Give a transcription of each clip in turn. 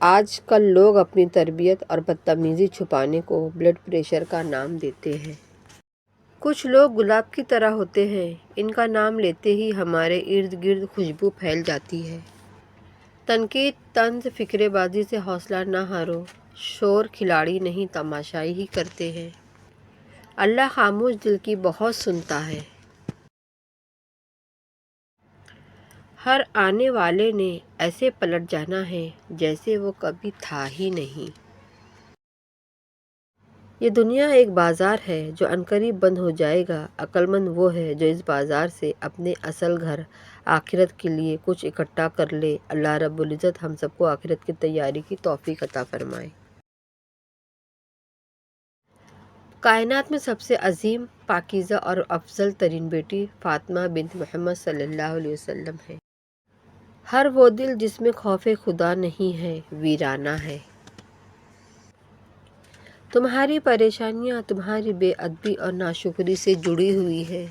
آج کل لوگ اپنی تربیت اور بدتمیزی چھپانے کو بلڈ پریشر کا نام دیتے ہیں۔ کچھ لوگ گلاب کی طرح ہوتے ہیں، ان کا نام لیتے ہی ہمارے ارد گرد خوشبو پھیل جاتی ہے۔ تنقید، طنز، فقرے بازی سے حوصلہ نہ ہارو، شور کھلاڑی نہیں تماشائی ہی کرتے ہیں۔ اللہ خاموش دل کی بہت سنتا ہے۔ ہر آنے والے نے ایسے پلٹ جانا ہے جیسے وہ کبھی تھا ہی نہیں۔ یہ دنیا ایک بازار ہے جو عنقریب بند ہو جائے گا۔ عقل مند وہ ہے جو اس بازار سے اپنے اصل گھر آخرت کے لیے کچھ اکٹھا کر لے۔ اللہ رب العزت ہم سب کو آخرت کی تیاری کی توفیق عطا فرمائے۔ کائنات میں سب سے عظیم، پاکیزہ اور افضل ترین بیٹی فاطمہ بنت محمد صلی اللہ علیہ وسلم ہے۔ ہر وہ دل جس میں خوف خدا نہیں ہے ویرانہ ہے۔ تمہاری پریشانیاں تمہاری بے ادبی اور ناشکری سے جڑی ہوئی ہے۔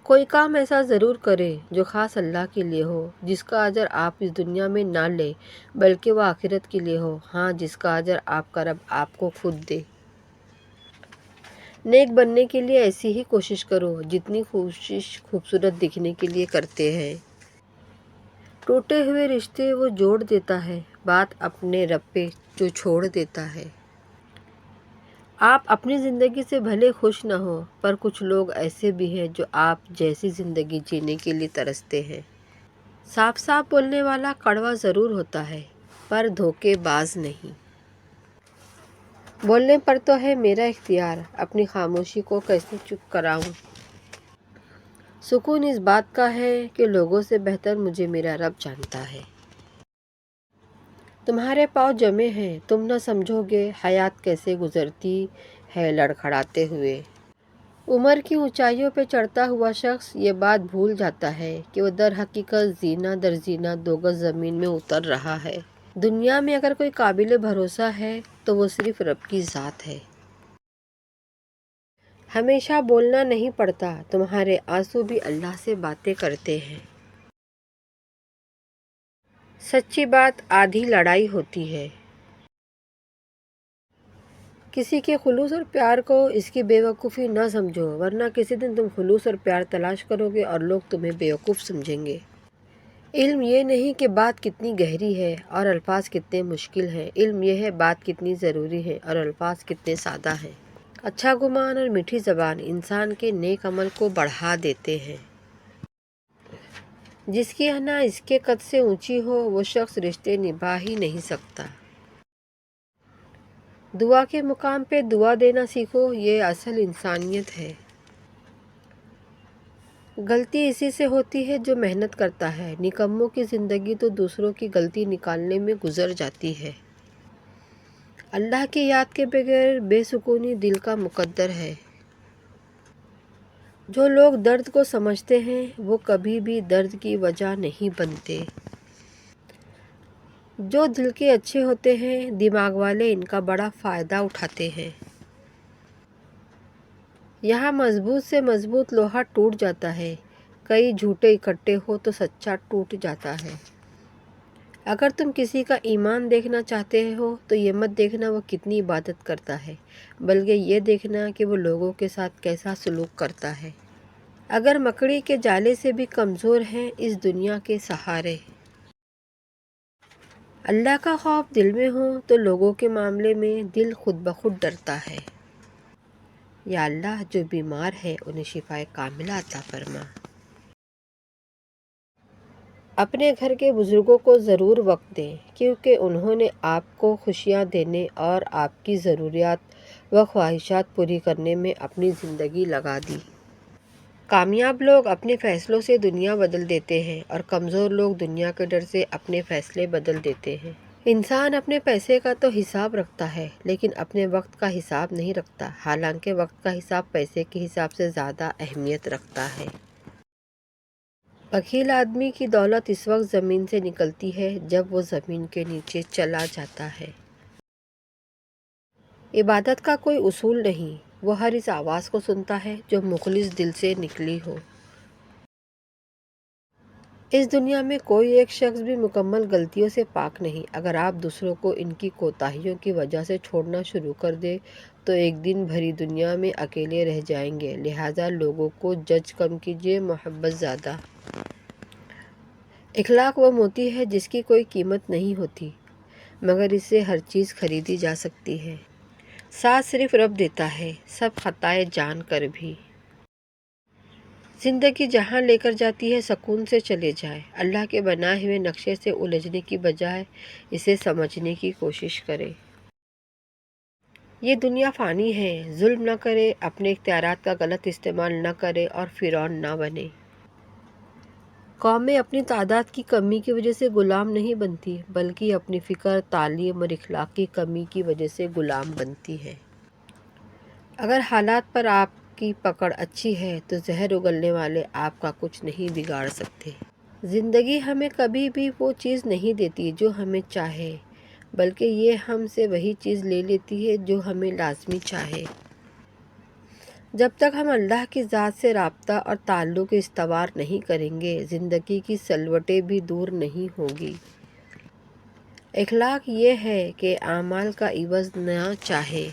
کوئی کام ایسا ضرور کرے جو خاص اللہ کے لیے ہو، جس کا اجر آپ اس دنیا میں نہ لے بلکہ وہ آخرت کے لیے ہو۔ ہاں، جس کا اجر آپ کا رب آپ کو خود دے۔ نیک بننے کے لیے ایسی ہی کوشش کرو جتنی کوشش خوبصورت دکھنے کے لیے کرتے ہیں۔ ٹوٹے ہوئے رشتے وہ جوڑ دیتا ہے، بات اپنے رب پہ جو چھوڑ دیتا ہے۔ آپ اپنی زندگی سے بھلے خوش نہ ہو، پر کچھ لوگ ایسے بھی ہیں جو آپ جیسی زندگی جینے کے لیے ترستے ہیں۔ صاف صاف بولنے والا کڑوا ضرور ہوتا ہے، پر دھوکے باز نہیں۔ بولنے پر تو ہے میرا اختیار، اپنی خاموشی کو کیسے چپ کراؤں۔ سکون اس بات کا ہے کہ لوگوں سے بہتر مجھے میرا رب جانتا ہے۔ تمہارے پاؤں جمے ہیں، تم نہ سمجھو گے حیات کیسے گزرتی ہے لڑکھڑاتے ہوئے۔ عمر کی اونچائیوں پہ چڑھتا ہوا شخص یہ بات بھول جاتا ہے کہ وہ در حقیقت زینہ در زینہ 2 گز زمین میں اتر رہا ہے۔ دنیا میں اگر کوئی قابل بھروسہ ہے تو وہ صرف رب کی ذات ہے۔ ہمیشہ بولنا نہیں پڑتا، تمہارے آنسو بھی اللہ سے باتیں کرتے ہیں۔ سچی بات آدھی لڑائی ہوتی ہے۔ کسی کے خلوص اور پیار کو اس کی بے وقوفی نہ سمجھو، ورنہ کسی دن تم خلوص اور پیار تلاش کرو گے اور لوگ تمہیں بے وقوف سمجھیں گے۔ علم یہ نہیں کہ بات کتنی گہری ہے اور الفاظ کتنے مشکل ہیں، علم یہ ہے بات کتنی ضروری ہے اور الفاظ کتنے سادہ ہیں۔ اچھا گمان اور میٹھی زبان انسان کے نیک عمل کو بڑھا دیتے ہیں۔ جس کی انا اس کے قد سے اونچی ہو وہ شخص رشتے نبھا ہی نہیں سکتا۔ دعا کے مقام پہ دعا دینا سیکھو، یہ اصل انسانیت ہے۔ غلطی اسی سے ہوتی ہے جو محنت کرتا ہے، نکموں کی زندگی تو دوسروں کی غلطی نکالنے میں گزر جاتی ہے۔ اللہ کی یاد کے بغیر بے سکونی دل کا مقدر ہے۔ جو لوگ درد کو سمجھتے ہیں وہ کبھی بھی درد کی وجہ نہیں بنتے۔ جو دل کے اچھے ہوتے ہیں دماغ والے ان کا بڑا فائدہ اٹھاتے ہیں۔ یہاں مضبوط سے مضبوط لوہا ٹوٹ جاتا ہے، کئی جھوٹے اکٹھے ہو تو سچا ٹوٹ جاتا ہے۔ اگر تم کسی کا ایمان دیکھنا چاہتے ہو تو یہ مت دیکھنا وہ کتنی عبادت کرتا ہے، بلکہ یہ دیکھنا کہ وہ لوگوں کے ساتھ کیسا سلوک کرتا ہے۔ اگر مکڑی کے جالے سے بھی کمزور ہیں اس دنیا کے سہارے۔ اللہ کا خوف دل میں ہو تو لوگوں کے معاملے میں دل خود بخود ڈرتا ہے۔ یا اللہ جو بیمار ہے انہیں شفائے کاملہ عطا فرما۔ اپنے گھر کے بزرگوں کو ضرور وقت دیں کیونکہ انہوں نے آپ کو خوشیاں دینے اور آپ کی ضروریات و خواہشات پوری کرنے میں اپنی زندگی لگا دی۔ کامیاب لوگ اپنے فیصلوں سے دنیا بدل دیتے ہیں اور کمزور لوگ دنیا کے ڈر سے اپنے فیصلے بدل دیتے ہیں۔ انسان اپنے پیسے کا تو حساب رکھتا ہے لیکن اپنے وقت کا حساب نہیں رکھتا، حالانکہ وقت کا حساب پیسے کے حساب سے زیادہ اہمیت رکھتا ہے۔ بخیل آدمی کی دولت اس وقت زمین سے نکلتی ہے جب وہ زمین کے نیچے چلا جاتا ہے۔ عبادت کا کوئی اصول نہیں، وہ ہر اس آواز کو سنتا ہے جو مخلص دل سے نکلی ہو۔ اس دنیا میں کوئی ایک شخص بھی مکمل غلطیوں سے پاک نہیں۔ اگر آپ دوسروں کو ان کی کوتاہیوں کی وجہ سے چھوڑنا شروع کر دیں تو ایک دن بھری دنیا میں اکیلے رہ جائیں گے۔ لہٰذا لوگوں کو جج کم کیجیے، محبت زیادہ۔ اخلاق وہ موتی ہے جس کی کوئی قیمت نہیں ہوتی مگر اس سے ہر چیز خریدی جا سکتی ہے۔ ساتھ صرف رب دیتا ہے، سب خطائیں جان کر بھی۔ زندگی جہاں لے کر جاتی ہے سکون سے چلے جائے۔ اللہ کے بنائے ہوئے نقشے سے الجھنے کی بجائے اسے سمجھنے کی کوشش کرے۔ یہ دنیا فانی ہے، ظلم نہ کرے، اپنے اختیارات کا غلط استعمال نہ کرے اور فرعون نہ بنے۔ قومیں اپنی تعداد کی کمی کی وجہ سے غلام نہیں بنتی بلکہ اپنی فکر، تعلیم اور اخلاق کی کمی کی وجہ سے غلام بنتی ہے۔ اگر حالات پر آپ کی پکڑ اچھی ہے تو زہر اگلنے والے آپ کا کچھ نہیں بگاڑ سکتے۔ زندگی ہمیں کبھی بھی وہ چیز نہیں دیتی جو ہمیں چاہے بلکہ یہ ہم سے وہی چیز لے لیتی ہے جو ہمیں لازمی چاہے۔ جب تک ہم اللہ کی ذات سے رابطہ اور تعلق استوار نہیں کریں گے زندگی کی سلوٹیں بھی دور نہیں ہوگی۔ اخلاق یہ ہے کہ اعمال کا عوض نہ چاہے